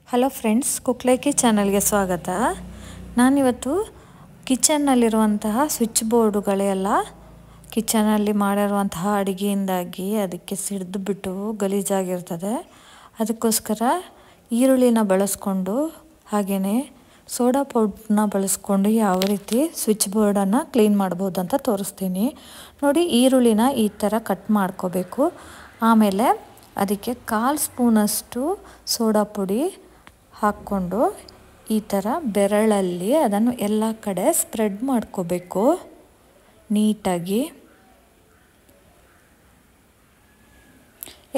Hello friends, ಕುಕ್ಲೇಕಿ ಚಾನಲ್ಗೆ ಸ್ವಾಗತ. ನಾನಿವತ್ತು ಕಿಚನ್ನಲ್ಲಿರುವಂತಹ ಸ್ವಿಚ್ ಬೋರ್ಡುಗಳೆಲ್ಲ ಕಿಚನಲ್ಲಿ ಮಾಡಿರುವಂತಹ ಅಡುಗೆಯಿಂದಾಗಿ ಅದಕ್ಕೆ ಸಿಡಿದು ಬಿಟ್ಟು ಗಲೀಜಾಗಿರ್ತದೆ. ಅದಕ್ಕೋಸ್ಕರ ಈರುಳ್ಳಿನ ಬಳಸ್ಕೊಂಡು ಹಾಗೆಯೇ ಸೋಡಾ ಪೌಡ್ರನ್ನ ಬಳಸ್ಕೊಂಡು ಯಾವ ರೀತಿ ಸ್ವಿಚ್ ಬೋರ್ಡನ್ನು ಕ್ಲೀನ್ ಮಾಡ್ಬೋದು ಅಂತ ತೋರಿಸ್ತೀನಿ. ನೋಡಿ, ಈರುಳ್ಳಿನ ಈ ಥರ ಕಟ್ ಮಾಡ್ಕೋಬೇಕು. ಆಮೇಲೆ ಅದಕ್ಕೆ 1/4 ಸ್ಪೂನಷ್ಟು ಸೋಡಾ ಪುಡಿ ಹಾಕ್ಕೊಂಡು ಈ ಥರ ಬೆರಳಲ್ಲಿ ಅದನ್ನು ಎಲ್ಲ ಕಡೆ ಸ್ಪ್ರೆಡ್ ಮಾಡ್ಕೋಬೇಕು ನೀಟಾಗಿ.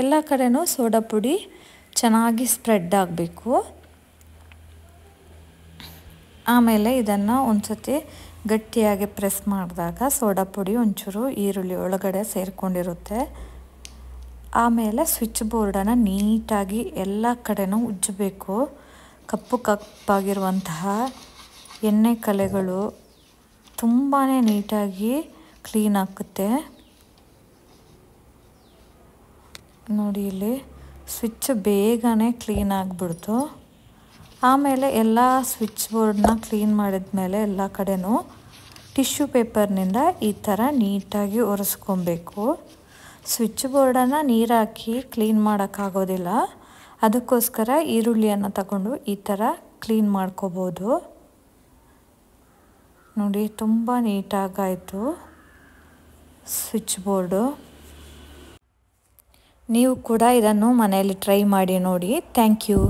ಎಲ್ಲ ಕಡೆನೂ ಸೋಡಾ ಪುಡಿ ಚೆನ್ನಾಗಿ ಸ್ಪ್ರೆಡ್ ಆಗಬೇಕು. ಆಮೇಲೆ ಇದನ್ನು ಒಂದ್ಸತಿ ಗಟ್ಟಿಯಾಗಿ ಪ್ರೆಸ್ ಮಾಡಿದಾಗ ಸೋಡಾ ಪುಡಿ ಒಂಚೂರು ಈರುಳ್ಳಿ ಒಳಗಡೆ ಸೇರಿಕೊಂಡಿರುತ್ತೆ. ಆಮೇಲೆ ಸ್ವಿಚ್ ಬೋರ್ಡನ್ನು ನೀಟಾಗಿ ಎಲ್ಲ ಕಡೆನೂ ಉಜ್ಜಬೇಕು. ಕಪ್ಪು ಕಪ್ಪಾಗಿರುವಂತಹ ಎಣ್ಣೆ ಕಲೆಗಳು ತುಂಬಾ ನೀಟಾಗಿ ಕ್ಲೀನ್ ಆಗುತ್ತೆ. ನೋಡಿ, ಇಲ್ಲಿ ಸ್ವಿಚ್ ಬೇಗನೆ ಕ್ಲೀನ್ ಆಗಿಬಿಡ್ತು. ಆಮೇಲೆ ಎಲ್ಲ ಸ್ವಿಚ್ ಬೋರ್ಡನ್ನ ಕ್ಲೀನ್ ಮಾಡಿದ್ಮೇಲೆ ಎಲ್ಲ ಕಡೆನೂ ಟಿಶ್ಯೂ ಪೇಪರ್ನಿಂದ ಈ ಥರ ನೀಟಾಗಿ ಒರೆಸ್ಕೊಬೇಕು. ಸ್ವಿಚ್ ಬೋರ್ಡನ್ನು ನೀರು ಹಾಕಿ ಕ್ಲೀನ್ ಮಾಡೋಕ್ಕಾಗೋದಿಲ್ಲ. ಅದಕ್ಕೋಸ್ಕರ ಈರುಳ್ಳಿಯನ್ನು ತಗೊಂಡು ಈ ಥರ ಕ್ಲೀನ್ ಮಾಡ್ಕೋಬೋದು. ನೋಡಿ, ತುಂಬ ನೀಟಾಗಾಯಿತು ಸ್ವಿಚ್ ಬೋರ್ಡು. ನೀವು ಕೂಡ ಇದನ್ನು ಮನೆಯಲ್ಲಿ ಟ್ರೈ ಮಾಡಿ ನೋಡಿ. Thank you.